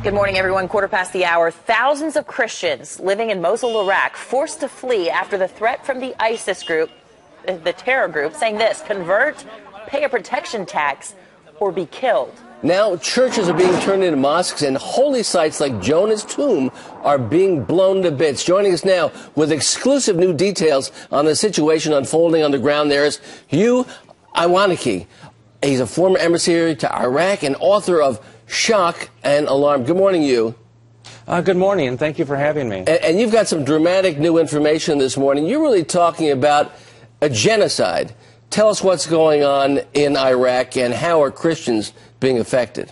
Good morning, everyone. Quarter past the hour. Thousands of Christians living in Mosul, Iraq, forced to flee after the threat from the ISIS group, the terror group, saying this: convert, pay a protection tax, or be killed. Now, churches are being turned into mosques, and holy sites like Jonah's tomb are being blown to bits. Joining us now with exclusive new details on the situation unfolding on the ground there is Hugh Iwanicki. He's a former emissary to Iraq and author of Shock and Alarm. Good morning, Hugh. Good morning, and thank you for having me. And you've got some dramatic new information this morning. You're really talking about a genocide. Tell us what's going on in Iraq and how are Christians being affected?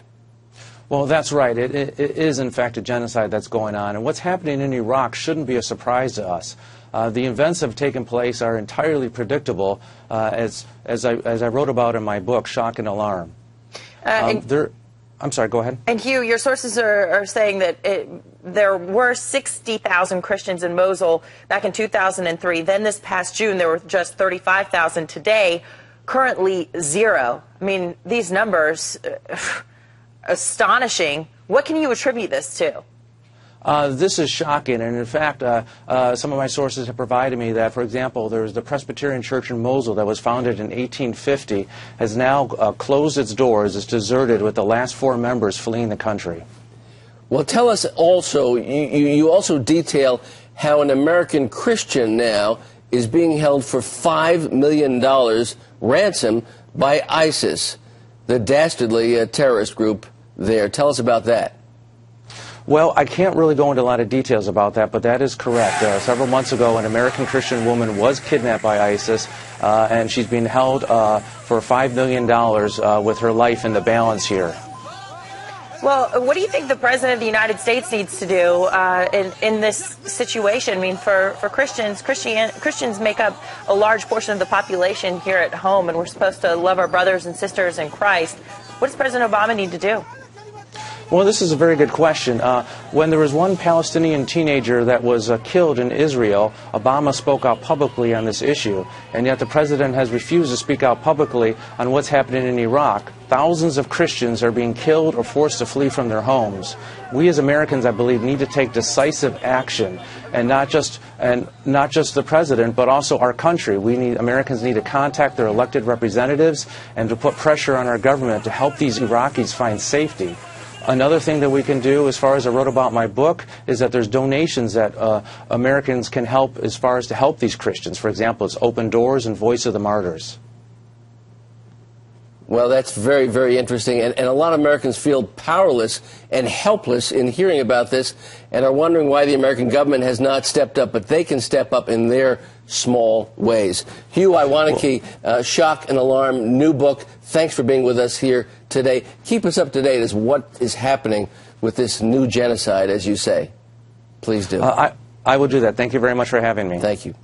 Well, that's right. It is, in fact, a genocide that's going on. And what's happening in Iraq shouldn't be a surprise to us. The events that have taken place are entirely predictable, as I wrote about in my book, Shock and Alarm. I'm sorry, go ahead. And Hugh, your sources are saying that there were 60,000 Christians in Mosul back in 2003. Then this past June, there were just 35,000. Today, currently 0. I mean, these numbers, astonishing. What can you attribute this to? This is shocking, and in fact, some of my sources have provided me that, for example, there was the Presbyterian Church in Mosul that was founded in 1850, has now closed its doors, is deserted with the last 4 members fleeing the country. Well, tell us also, you also detail how an American Christian now is being held for $5 million ransom by ISIS, the dastardly terrorist group there. Tell us about that. Well, I can't really go into a lot of details about that, but that is correct. Several months ago, an American Christian woman was kidnapped by ISIS, and she's being held for $5 million with her life in the balance here. Well, what do you think the President of the United States needs to do in this situation? I mean, for Christians, Christians make up a large portion of the population here at home, and we're supposed to love our brothers and sisters in Christ. What does President Obama need to do? Well, this is a very good question. When there was one Palestinian teenager that was killed in Israel, Obama spoke out publicly on this issue, and yet the president has refused to speak out publicly on what's happening in Iraq. Thousands of Christians are being killed or forced to flee from their homes. We as Americans, I believe, need to take decisive action, and not just the president, but also our country. Americans need to contact their elected representatives and to put pressure on our government to help these Iraqis find safety. Another thing that we can do, as far as I wrote about in my book, is that there's donations that Americans can help as far as to help these Christians. For example, it's Open Doors and Voice of the Martyrs. Well, that's very, very interesting. And a lot of Americans feel powerless and helpless in hearing about this and are wondering why the American government has not stepped up, but they can step up in their small ways. Hugh Iwanicki, Shock and Alarm, new book. Thanks for being with us here today. Keep us up to date as what is happening with this new genocide, as you say. Please do. I will do that. Thank you very much for having me. Thank you.